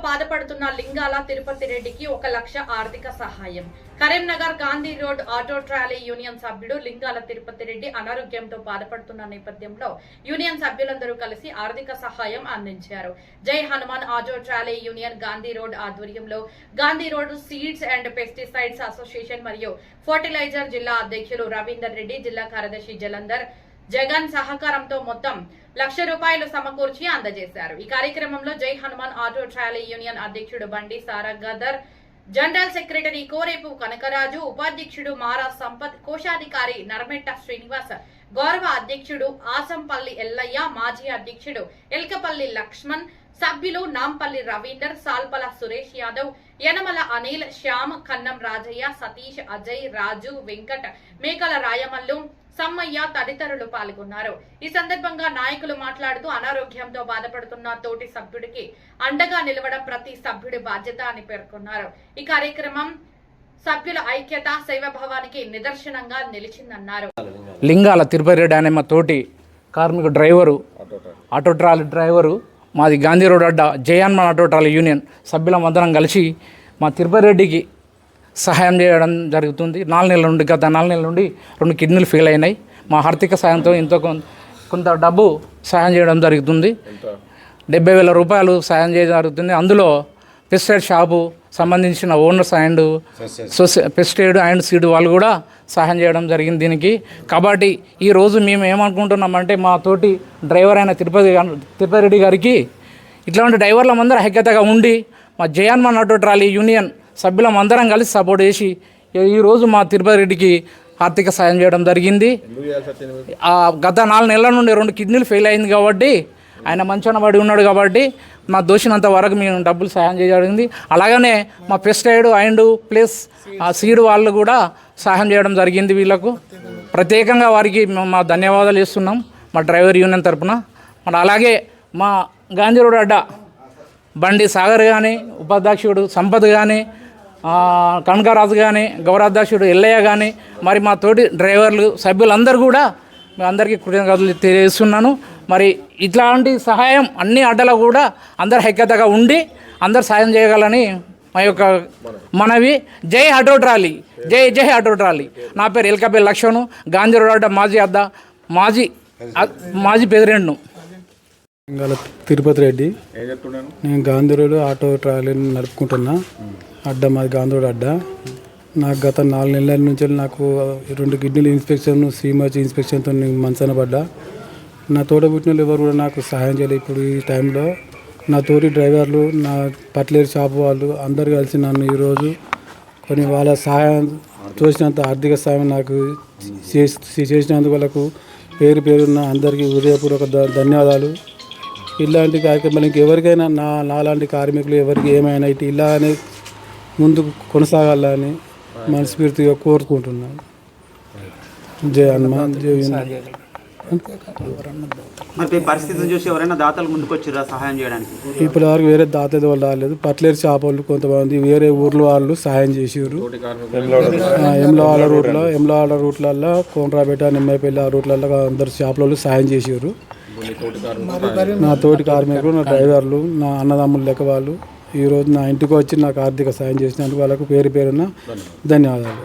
బాధపడుతున్న లింగాల తిరుపతి రెడ్డికి 1 లక్ష ఆర్థిక సహాయం. Karimnagar Gandhi road auto trolley union సభ్యుడు లింగాల తిరుపతి రెడ్డి అనారోగ్యంతో బాధపడుతున్న నేపథ్యంలో యూనియన్ సభ్యులందరూ కలిసి ఆర్థిక సహాయం అందించారు. Jai Hanuman auto trolley union Gandhi road ఆధ్వర్యంలో Gandhi road seeds and pesticides association మరియు ఫర్టిలైజర్ జిల్లా అధ్యక్షులు రవీందర్ రెడ్డి, జిల్లా కార్యదర్శి జలంధర్ జగన్ సహకారంతో మొత్తం ₹1,00,000 సమకూర్చి అందజేశారు. ఈ కార్యక్రమంలో జై హనుమాన్ ఆటో ట్రాలీ యూనియన్ అధ్యక్షుడు బండి సారగదర్, జనరల్ సెక్రటరీ కోరేపు కనకరాజు, ఉపాధ్యక్షుడు మారా సంపత్, కోశాధికారి నరమెట్ట శ్రీనివాస్, గౌరవ అధ్యక్షుడు ఆసంపల్లి ఎల్లయ్య, మాజీ అధ్యక్షుడు ఎల్కపల్లి లక్ష్మణ్, సభ్యులు నాంపల్లి రవీందర్, సాల్పల సురేష్ యాదవ్, యనమల అనిల్, శ్యామ్, కన్నం రాజయ్య, సతీష్, అజయ్, రాజు, వెంకట్, మేకల రాయమల్లు, సమ్మయ్య తదితరులు పాల్గొన్నారు. ఈ సందర్భంగా నాయకులు మాట్లాడుతూ అనారోగ్యంతో బాధపడుతున్న తోటి సభ్యుడికి అండగా నిలవడం ప్రతి సభ్యుడి బాధ్యత అని పేర్కొన్నారు. ఈ కార్యక్రమం సభ్యుల ఐక్యత, సేవాభావానికి నిదర్శనంగా నిలిచిందన్నారు. లింగాల తిరుపతి రెడ్డి అనే మా తోటి కార్మిక డ్రైవరు, ఆటో ట్రాలీ డ్రైవరు, మాది గాంధీ రోడ్ అడ్డ జై హనుమాన్ ఆటో ట్రాలీ యూనియన్ సభ్యులమందరం కలిసి మా తిరుపతి రెడ్డికి సహాయం చేయడం జరుగుతుంది. గత 4 నెలల నుండి 2 కిడ్నీలు ఫెయిల్ అయినాయి. మా ఆర్థిక సాయంతో కొంత డబ్బు సాయం చేయడం జరుగుతుంది. ₹70,000 సాయం చేయడం జరుగుతుంది. అందులో పెస్టిసైడ్ షాపు సంబంధించిన owners and pesticide and seed వాళ్ళు కూడా సహాయం చేయడం జరిగింది దీనికి. కాబట్టి ఈరోజు మేము ఏమనుకుంటున్నామంటే మా తోటి డ్రైవర్ అయిన తిరుపతి రెడ్డి గారికి ఇట్లాంటి డ్రైవర్లందరూ ఐక్యతగా ఉండి మా జై హనుమాన్ ఆటో ట్రాలీ యూనియన్ సభ్యులం అందరం కలిసి సపోర్ట్ చేసి ఈరోజు మా తిరుపతి రెడ్డికి ఆర్థిక సాయం చేయడం జరిగింది. గత 4 నెలల నుండి 2 కిడ్నీలు ఫెయిల్ అయింది కాబట్టి ఆయన మంచాన పడి ఉన్నాడు కాబట్టి మా దోషినంత వరకు మేము డబ్బులు సాయం చేయగలిగింది. అలాగనే మా పెస్టిసైడ్ అండ్ ప్లస్ సీడ్ వాళ్ళు కూడా సహాయం చేయడం జరిగింది. వీళ్ళకు ప్రత్యేకంగా వారికి మా ధన్యవాదాలు ఇస్తున్నాం మా డ్రైవర్ యూనియన్ తరఫున. మరి అలాగే మా గాంధీ రోడ్ అడ్డ బండి సాగర్ కానీ, ఉపాధ్యక్షుడు సంపత్ కానీ, కనకరాజు కానీ, గౌరవాధ్యక్షుడు ఎల్లయ్య కానీ, మరి మా తోటి డ్రైవర్లు సభ్యులందరూ కూడా మీ అందరికీ కృతజ్ఞతలు తెలియజేస్తున్నాను. మరి ఇట్లాంటి సహాయం అన్ని అడ్డలకు కూడా అందరు ఐక్యతగా ఉండి అందరు సాయం చేయగలని మా యొక్క మనవి. జై ఆటో ట్రాలీ, జై జై ఆటో ట్రాలీ. నా పేరు ఎల్కపల్లి లక్ష్మణ్, గాంధీ రోడ్ అడ్డ మాజీ ప్రెసిడెంట్ను. తిరుపతి రెడ్డి. నేను గాంధీ రోడ్ ఆటో ట్రాలీని నడుపుకుంటున్నా. అడ్డ మాది గాంధీ రోడ్ అడ్డ. నాకు గత 4 నెలల నుంచి నాకు 2 కిడ్నీలు ఇన్స్పెక్షన్, సీమచ్ ఇన్స్పెక్షన్తో నేను మంచాన పడ్డా. నా తోట పుట్టిన ఎవరు కూడా నాకు సహాయం చేయలేదు. ఇప్పుడు ఈ టైంలో నా తోటి డ్రైవర్లు, నా పట్లేరు షాపు వాళ్ళు అందరు కలిసి నన్ను ఈరోజు కొన్ని వాళ్ళ సహాయం తోచినంత ఆర్థిక సాయం నాకు చేసినందుకు వాళ్ళకు పేరున్న అందరికీ హృదయపూర్వక ధన్యవాదాలు. ఇలాంటి కార్యక్రమాలు ఇంకెవరికైనా నాలాంటి కార్మికులు ఎవరికి ఏమైనా ఇటు ఇలానే ముందుకు కొనసాగాలని మనస్ఫూర్తిగా కోరుకుంటున్నాను. జై హనుమాన్, జై మరి పరిస్థితిని చూసి ఎవరైనా దాతలు ముందుకు వచ్చారా సహాయం చేయడానికి? ఇప్పటి వరకు వేరే దాత వాళ్ళు రాలేదు. పట్లేరు షాప్ వాళ్ళు కొంతమంది వేరే ఊర్ల వాళ్ళు సహాయం చేసారు. ఎమ్లవాడ రూట్లలో కోనరాపేట, నిమ్మపల్లి ఆ రూట్లలో అందరు షాపులలో సహాయం చేసారు. నా తోటి కార్మికులు, నా డ్రైవర్లు, నా అన్నదమ్ములు లెక్క వాళ్ళు ఈరోజు నా ఇంటికి వచ్చి నాకు ఆర్థిక సాయం చేసినందుకు వాళ్ళకు పేరున ధన్యవాదాలు.